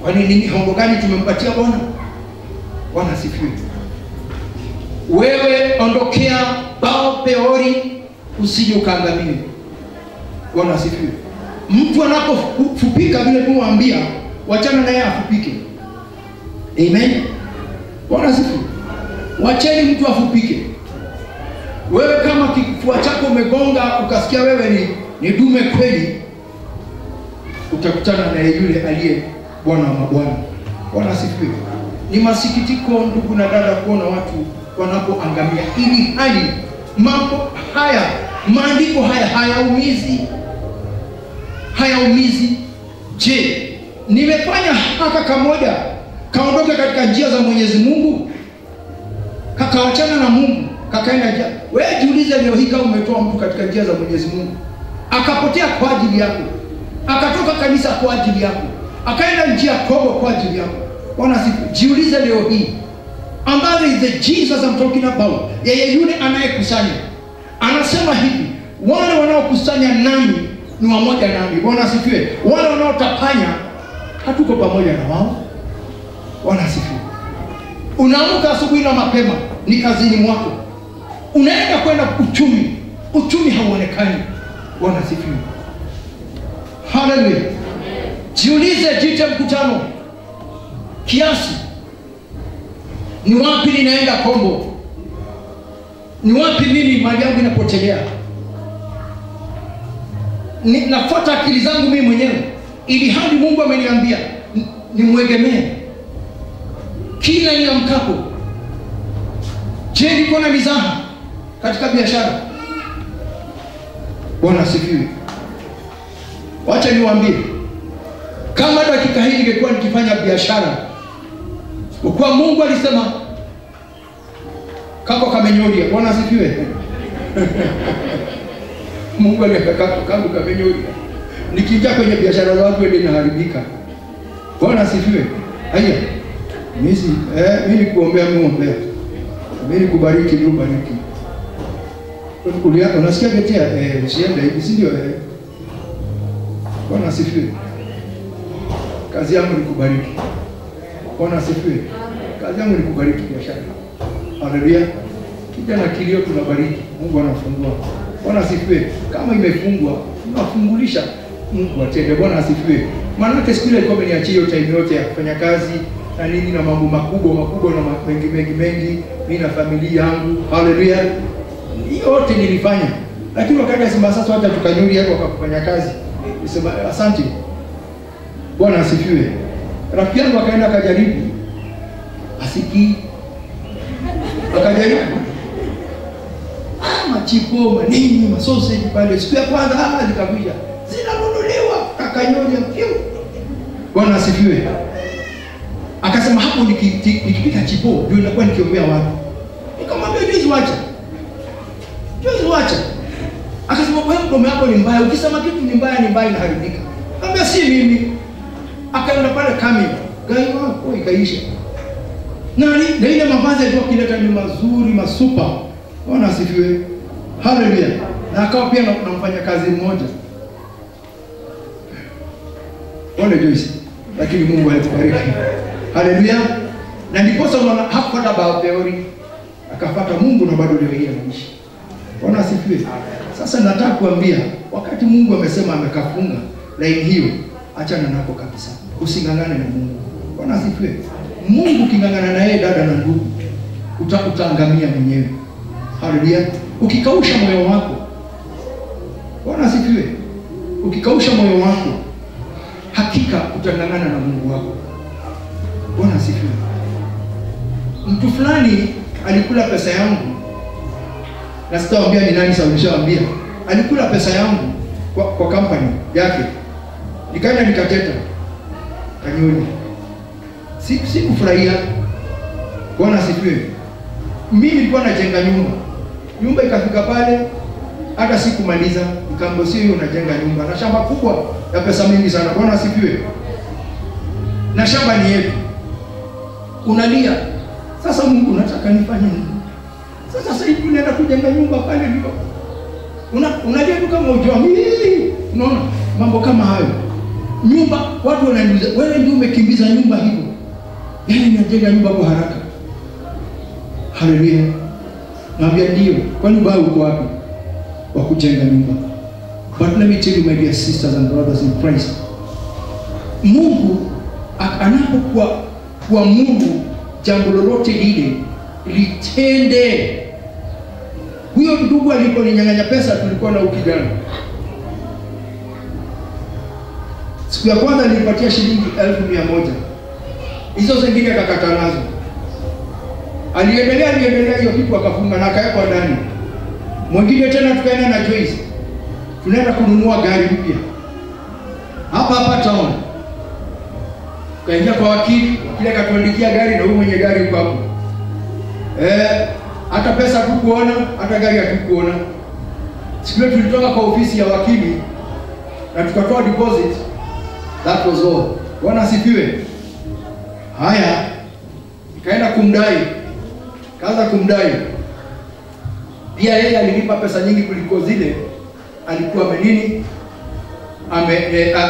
Kwa nini hongo gani tumempatia Bwana? Bwana asifiwe. Wewe ondokea Peori usije ukaangamie. Bwana asifiwe. Mtu anapofupika vile tunawaambia, wachana naye afupike. Amen. Bwana asifiwe. Wacheni mtu afupike. Wewe kama kifua chako umegonga ukasikia wewe ni dume kweli, utakutana na yule aliye Bwana wa mabwana. Bwana asifiwe. Ni masikitiko ndugu na dada kuona watu wanapoangamia, ili hali mambo haya, maandiko haya hayaumizi. Je, nimefanya haka kamoja kaondoke katika njia za Mwenyezi Mungu, kakawachana na Mungu, kakaenda njia? Wewe jiulize leo hii, kama umetoa mtu katika njia za Mwenyezi Mungu akapotea kwa ajili yako, akatoka kanisa kwa ajili yako, akaenda njia kobo kwa ajili yako. Bwana asifiwe. Jiulize leo hii, ambaye is the Jesus I'm talking about, yeye yule anayekusanya. Anasema hivi, wale wanaokusanya nami ni wamoja nami. Bwana asifiwe. Wale wanaotapanya hatuko pamoja na wao. Bwana asifiwe. Unaamka asubuhi na mapema, ni kazini mwako, unaenda kwenda uchumi hauonekani. Bwana asifiwe. Haleluya. Jiulize, jite mkutano kiasi, ni wapi ninaenda kombo? Ni wapi mimi mali yangu inapotelea? Nafuata akili zangu mimi mwenyewe, ili hadi Mungu ameniambia nimwegemee kila niamkapo. Je, niko na mizaha katika biashara? Bwana asifiwe. Wacha niwaambie, kama dakika hii ningekuwa nikifanya biashara, kwa Mungu alisema kako kamenyoria. Bwana asifiwe. Mungu aliyekaka kako kamenyoria. Nikiingia kwenye biashara za watu ndio inaharibika. Bwana asifiwe. Haya. Mimi kuombea muombea. Mimi kubariki ndio bariki. Unasikia betia usiende hivi si ndio? Bwana asifiwe. Kazi yangu ni kubariki. Bwana asifiwe. Kazi yangu ni kubariki biashara. Haleluya. Kijana kilio tunabariki. Mungu anafungua. Bwana asifiwe. Kama imefungwa, tunafungulisha. Mungu atende. Bwana asifiwe. Maana siku ile ilikuwa imeniachia hiyo time yote ya kufanya kazi na nini na mambo makubwa na mengi mimi na familia yangu. Haleluya. Yote nilifanya. Lakini wakati asema sasa hata tukanyuri hapo wakafanya kazi. Nisema asante. Bwana asifiwe. Rafiki yangu akaenda akajaribu. Asiki. Akajaribu. Machipo, nini, masausage pale. Siku ya kwanza zikavija. Zinanunuliwa. Akanyonya kiu. Bwana asifiwe. Akasema hapo nikipika chipo ndio inakuwa nikiombea watu. Nikamwambia juzi wacha. Akasema kwa hiyo mdomo wako ni mbaya. Ukisema kitu ni mbaya inaharibika. Nikamwambia si mimi. Akaenda pale kamera. Gari wako ikaisha. Na ile mavazi yalikuwa kileta ni mazuri, masupa. Bwana asifiwe. Haleluya. Na akawa pia namfanya kazi mmoja. Ole Joyce. Lakini Mungu alitubariki. Haleluya. Na ndiposa unaona hakupata about theory. Akafuata Mungu na bado leo hii anaishi. Bwana asifiwe. Sasa nataka kuambia wakati Mungu amesema amekafunga line hiyo, achana nako kabisa. Usingangane na Mungu. Bwana asifiwe. Mungu kingangana na yeye dada na ndugu, utaangamia mwenyewe. Haleluya. Ukikausha moyo wako. Bwana asifiwe. Ukikausha moyo wako, hakika utangangana na Mungu wako. Bwana asifiwe. Mtu fulani alikula pesa yangu. Na sitawaambia ni nani, sababu nishawaambia. Alikula pesa yangu kwa company yake. Nikaenda nikateta. Kanyoni. Sikufurahia. Bwana asifiwe. Mimi nilikuwa najenga nyumba. Nyumba ikafika pale hata sikumaliza, nikamwambia sio hiyo unajenga nyumba. Na shamba kubwa ya pesa mingi sana. Bwana asifiwe. Na shamba ni yetu. Unalia. Sasa Mungu unataka nifanye nini? Sasa hivi unaenda kujenga nyumba pale ndio. Unalia tu kama ujamii. Unaona mambo kama hayo. Nyumba watu wananiuliza, wewe ndio umekimbiza nyumba hiyo. Yaani unajenga nyumba kwa haraka. Haleluya. Naambia ndio. Kwani baba uko wapi? Wa kujenga nyumba. But let me tell you my dear sisters and brothers in Christ. Mungu anapokuwa kwa Mungu jambo lolote lile litende. Huyo ndugu aliponinyang'anya pesa tulikuwa na ukijana. Siku ya kwanza nilipatia shilingi 1100. Hizo zingine akakata nazo. Aliendelea hiyo kitu akafunga na akaweka ndani. Mwingine tena tukaenda na Joyce. Tunaenda kununua gari mpya. Hapa town. Kaingia kwa wakili akatuandikia gari na huyo mwenye gari yuko hapo. Hata pesa hatukuona, hata gari hatukuona. Siku ile tulitoka kwa ofisi ya wakili na tukatoa deposit. That was all. Bwana asifiwe. Haya. Nikaenda kumdai. Kaanza kumdai. Pia yeye alinipa pesa nyingi kuliko zile alikuwa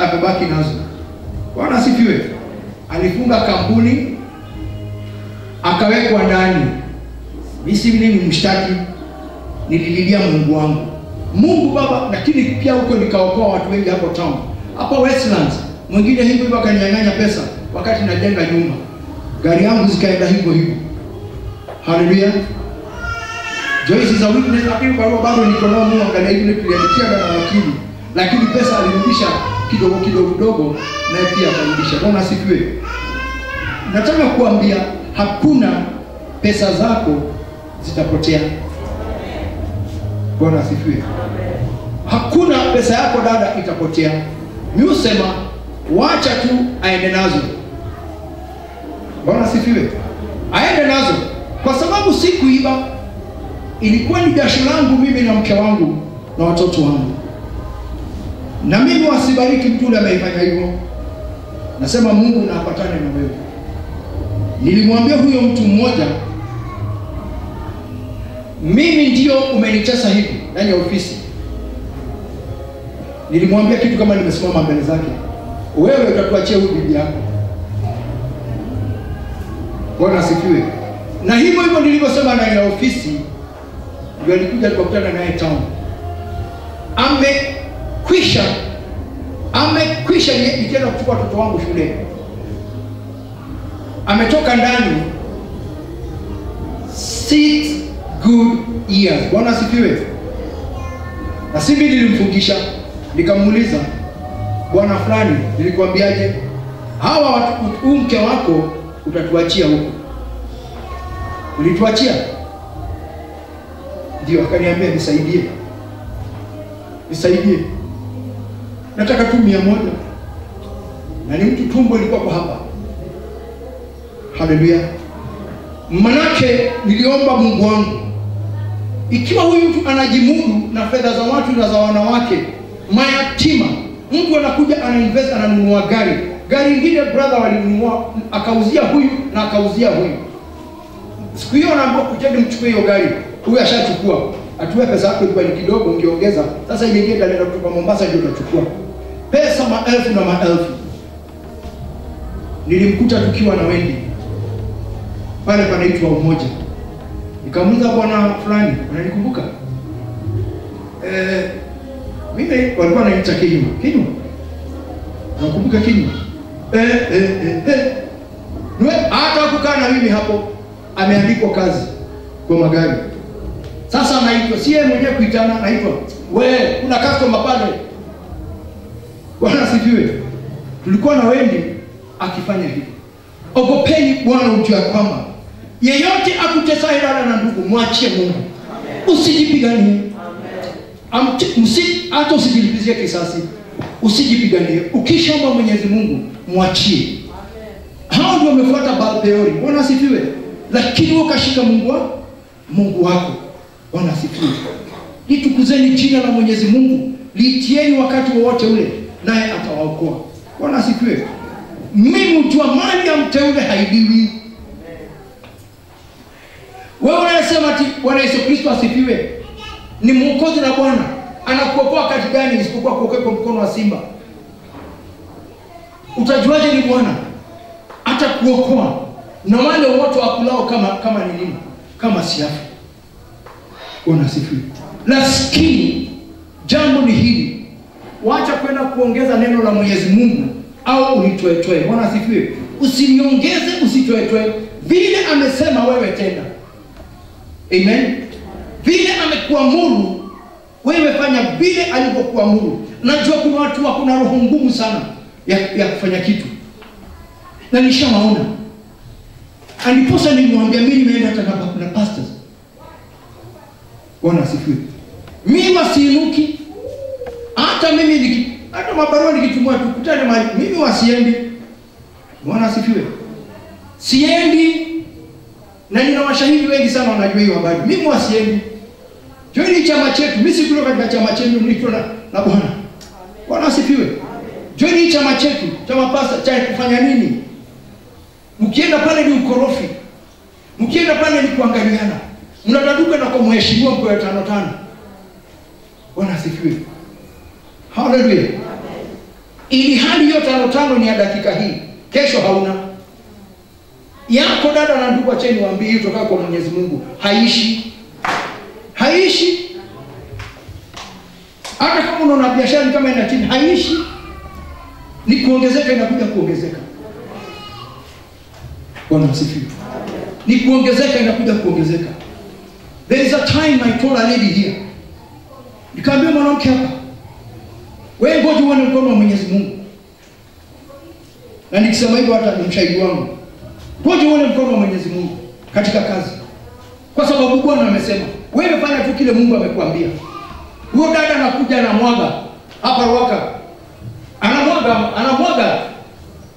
amebaki nazo. Bwana asifiwe. Alifunga kampuni akawekwa ndani. Mimi ni mshtaki, nilililia Mungu wangu. Mungu Baba, lakini pia huko nikaokoa watu wengi hapo town. Hapo Westlands, mwingine hivyo akaninyang'anya pesa wakati najenga nyumba. Gari yangu zikaenda hivyo. Haleluya. Joyce is a witness, lakini kwa bado niko na Mungu angalia ile tuliandikia na wakili. Lakini pesa alirudisha kidogo na pia akarudisha. Bwana asifiwe. Nataka kuambia hakuna pesa zako zitapotea. Bwana asifiwe. Hakuna pesa yako dada itapotea. Mimi usema wacha tu aende nazo. Bwana asifiwe. Aende nazo kwa sababu si kuiba, ilikuwa ni jasho langu mimi na mke wangu na watoto wangu. Na mimi wasibariki mtu yule ameifanya hivyo. Nasema Mungu na apatane na wewe. Nilimwambia huyo mtu mmoja, mimi ndio umenitesa hivi ndani ya ofisi. Nilimwambia kitu kama nimesimama mbele zake, wewe utatuachia huyu bibi yako. Bwana asifiwe. Na hivyo hivyo nilivyosema ndani ya ofisi, ndio alikuja tukakutana naye town. Amekwisha nikienda kuchukua watoto wangu shule. Ametoka ndani 6 good years. Bwana asifiwe. Na sisi nilimfungisha, nikamuuliza, bwana fulani, nilikwambiaje? Hawa watu mke wako utatuachia huko. Ulituachia? Ndio. Akaniambia nisaidie. Nataka tu 100. Na ni mtu tumbo ilikuwa kwa hapa. Haleluya. Manake niliomba Mungu wangu, ikiwa huyu mtu anajimudu na fedha za watu na za wanawake mayatima, mtu anakuja anainvest, ananunua gari lingine brother walinunua, akauzia huyu na akauzia huyu. Siku hiyo anaambiwa kujeni mchukue hiyo gari, huyu ashachukua, atuwe pesa yako ilikuwa ni kidogo, ungeongeza. Sasa ile ingine ndio kutoka Mombasa ndio utachukua. Pesa maelfu na maelfu. Nilimkuta tukiwa na Wendy pale panaitwa Umoja. Nikamuuliza, bwana fulani, unanikumbuka? Mimi walikuwa wananiita Kinywa. Unakumbuka Kinywa? Hata kukaa na mimi hapo, ameandikwa kazi kwa magari. Sasa anaitwa, si yeye mwenyewe kuitana, anaitwa, wewe kuna customer pale. Bwana asifiwe. Tulikuwa na Wendy akifanya hivi. Ogopeni Bwana, ujue kwamba yeyote akutesa hela na ndugu, mwachie Mungu. Usijipiganie. Hata usijilipizie kisasi. Usijipiganie. Ukishaomba Mwenyezi Mungu, mwachie. Hao ndio wamefuata Baal-peori. Bwana asifiwe. Lakini ukashika Mungu wako. Bwana asifiwe. Litukuzeni jina la Mwenyezi Mungu. Liitieni wakati wowote ule, naye atawaokoa. Bwana asifiwe. Mimi ujua mali ya mteule haibiwi. Wewe unasema ati Bwana Yesu Kristo asifiwe ni Mwokozi na Bwana, anakuokoa wakati gani isipokuwa kuokoa kwa mkono wa simba? Utajuaje ni Bwana? Atakuokoa na wale wote wakulao kama ni nini? Kama siafu. Bwana asifiwe. Lakini jambo ni hili, waacha kwenda kuongeza neno la Mwenyezi Mungu au ulitoetoe. Bwana asifiwe. Usiniongeze, usitoetoe. Vile amesema wewe tenda. Amen. Vile amekuamuru wewe fanya vile alivyokuamuru. Najua kuna watu wako na roho ngumu sana ya kufanya kitu, na nishawaona. Aliposa nilimwambia, mimi nimeenda hata na pastors. Bwana asifiwe. Mimi wasiinuki. Hata mimi hata mabarua nikitumwa tukutane mahali, mimi wasiendi. Bwana asifiwe. Siendi. Na nina mashahidi wengi sana wanajua hiyo habari. Mimi wasiendi. Joini chama chetu. Mimi sikuwa katika chama chetu, niko na Bwana. Bwana asifiwe. Joini chama chetu, chama pasta cha kufanya nini? Mkienda pale ni ukorofi. Mkienda pale ni kuangaliana. Mnataduka na kumheshimiwa mko 5-5. Bwana asifiwe. Haleluya. Ili hali hiyo 5-5 ni ya dakika hii. Kesho hauna. Yako dada na ndugu, acheni waambie hiyo kutoka kwa Mwenyezi Mungu. Haishi. Hata kama unaona biashara kama ina chini, haishi. Ni kuongezeka, inakuja kuongezeka. Bwana asifiwe. Ni kuongezeka, inakuja kuongezeka. There is a time I told a lady here. Nikamwambia mwanamke hapa, wewe ngoja uone mkono wa Mwenyezi Mungu. Na nikisema hivyo hata ni mshahidi wangu. Ngoja uone mkono wa Mwenyezi Mungu katika kazi. Kwa sababu Bwana amesema, wewe fanya tu kile Mungu amekuambia. Huyo dada anakuja na mwaga hapa Ruaka. Anamwaga.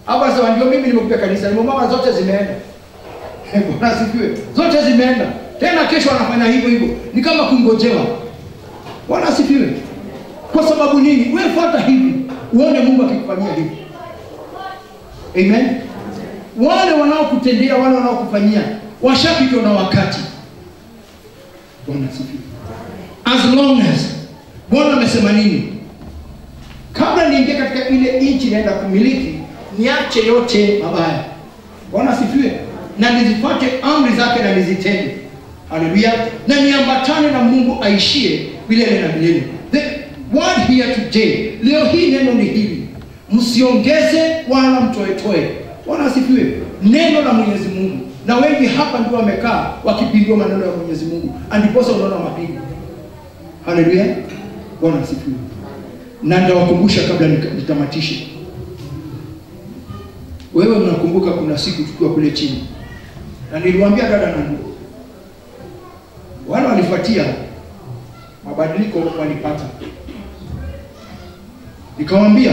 Hapa sasa ndio mimi nimekuja kanisa. Mama zote zimeenda. Bwana asifiwe. Zote zimeenda. tena kesho anafanya hivyo hivyo. Ni kama kungojewa. Bwana asifiwe. Kwa sababu nini? Wewe fuata hivi, uone Mungu akikufanyia hivi. Amen. Wale wanaokutendea, wale wanaokufanyia washapitwa na wakati. Bwana asifiwe. As long as Bwana amesema nini? Kabla niingie katika ile nchi naenda kumiliki, niache yote mabaya. Bwana asifiwe. Na nizifuate amri zake na nizitende. Haleluya. Na niambatane na Mungu aishie milele na milele. The word here today, leo hii neno ni hili. Msiongeze wala mtoetoe. Bwana asifiwe. Neno la Mwenyezi Mungu. Na wengi hapa ndio wamekaa wakipindua maneno ya Mwenyezi Mungu. Andiposa unaona mapigo. Haleluya. Bwana asifiwe. Na nitawakumbusha kabla nitamatishe. Wewe mnakumbuka kuna siku tukiwa kule chini. Na niliwaambia dada na ndugu. Wale walifuatia mabadiliko walipata. Nikamwambia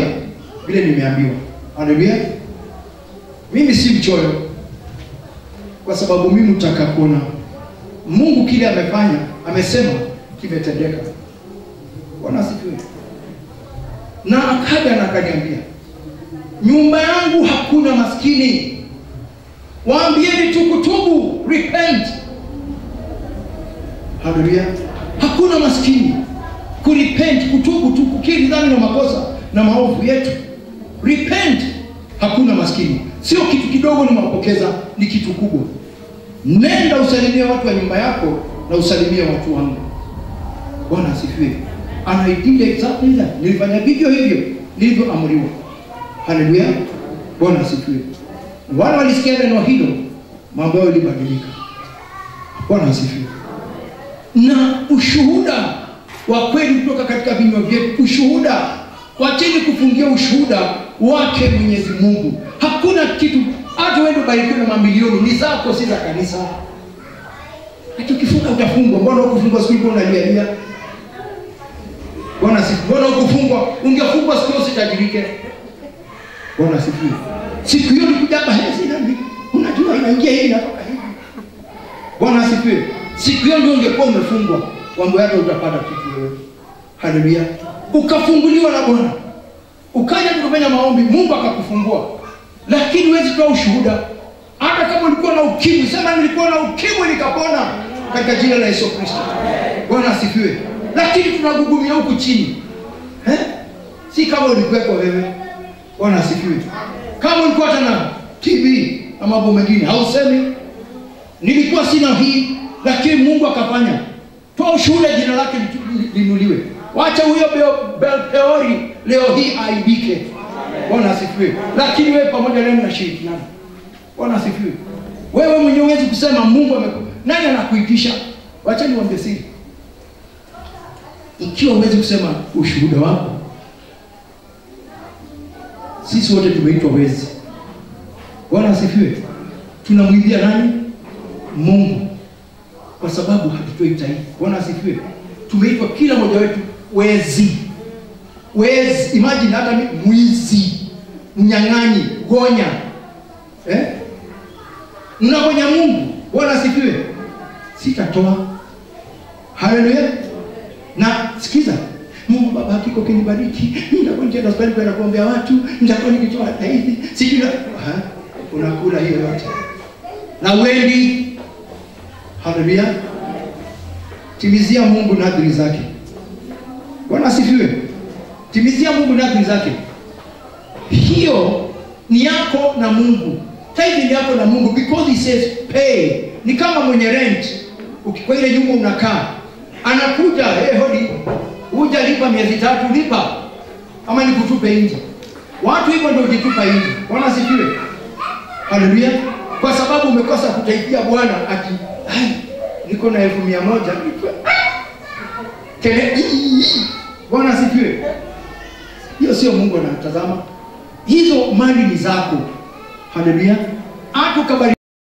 vile nimeambiwa. Haleluya. Mimi si mchoyo. Kwa sababu mimi nataka kuona Mungu kile amefanya, amesema kimetendeka. Bwana asifiwe. Na akaja na akaniambia, nyumba yangu hakuna maskini. Waambieni tu kutubu, repent. Haleluya. Hakuna maskini. Kurepent, kutubu tu, kukiri dhambi na makosa na maovu yetu. Repent. Hakuna maskini. Sio kitu kidogo ni mapokeza, ni kitu kubwa. Nenda usalimie watu wa nyumba yako na usalimie watu wangu. Bwana asifiwe. And I did exactly that. Nilifanya vivyo hivyo nilivyoamriwa. Haleluya. Bwana asifiwe. Wale walisikia neno hilo, mambo yao yalibadilika. Bwana asifiwe. Na ushuhuda wa kweli kutoka katika vinywa vyetu, ushuhuda. Wacheni kufungia ushuhuda wake Mwenyezi Mungu. Hakuna kitu, hata wewe barikiwe na mamilioni, ni zako si za kanisa. Hata ukifunga utafungwa. Mbona ukufungwa siku hiyo unalia? Bwana asifiwe. Mbona ukufungwa? Ungefungwa siku usitajirike. Bwana asifiwe. Siku hiyo nikujaba hizi nani? Unajua inaingia hii inatoka hivi. Bwana asifiwe. Siku hiyo ndio ungekuwa umefungwa. Mambo yako utapata kitu wewe. Haleluya. Ukafunguliwa na Bwana. Ukaja kufanya maombi, Mungu akakufungua. Lakini huwezi toa ushuhuda. Hata kama ulikuwa na ukimwi, sema nilikuwa na ukimwi nikapona katika jina la Yesu Kristo. Bwana asifiwe. Lakini tunagugumia huku chini. Si kama ulikuwa wewe. Bwana asifiwe. Kama ulikuwa tena TB na mambo mengine, hausemi nilikuwa sina hii, lakini Mungu akafanya. Toa ushuhuda, jina lake linuliwe. Wacha huyo Belpeori leo hii aibike. Bwana asifiwe. Lakini wewe pamoja leo mnashirikiana. Bwana asifiwe. Wewe mwenyewe huwezi kusema Mungu nani anakuitisha? Wacha niwaambie siri. Ikiwa huwezi kusema ushuhuda wako, sisi wote tumeitwa wezi. Bwana asifiwe. Tunamwimbia nani? Mungu. Kwa sababu hatutoi taifa. Bwana asifiwe. Tumeitwa kila mmoja wetu wezi. Wezi, imagine hata mwizi, mnyang'anyi, gonya. Unagonya Mungu. Bwana asifiwe. Sitatoa. Haleluya. Na sikiza, Mungu Baba hakika ukinibariki, nitakwenda hospitali kwenda kuombea watu, nitakuwa nikitoa hivi. Sijui unakula hiyo yote. Na wewe haleluya. Timizia Mungu nadhiri zake. Bwana asifiwe. Timizia Mungu nadhiri zake. Hiyo ni yako na Mungu. Tithe ni yako na Mungu because he says pay. Ni kama mwenye rent. Ukikwa ile nyumba unakaa, anakuja, hodi, uja lipa miezi 3 lipa. Ama nikutupe nje. Watu hivyo ndio ujitupa nje. Bwana asifiwe. Haleluya. Kwa sababu umekosa kutaidia Bwana niko na 1,100 Bwana asifiwe. Hiyo sio Mungu anatazama. Hizo mali ni zako. Haleluya. Hata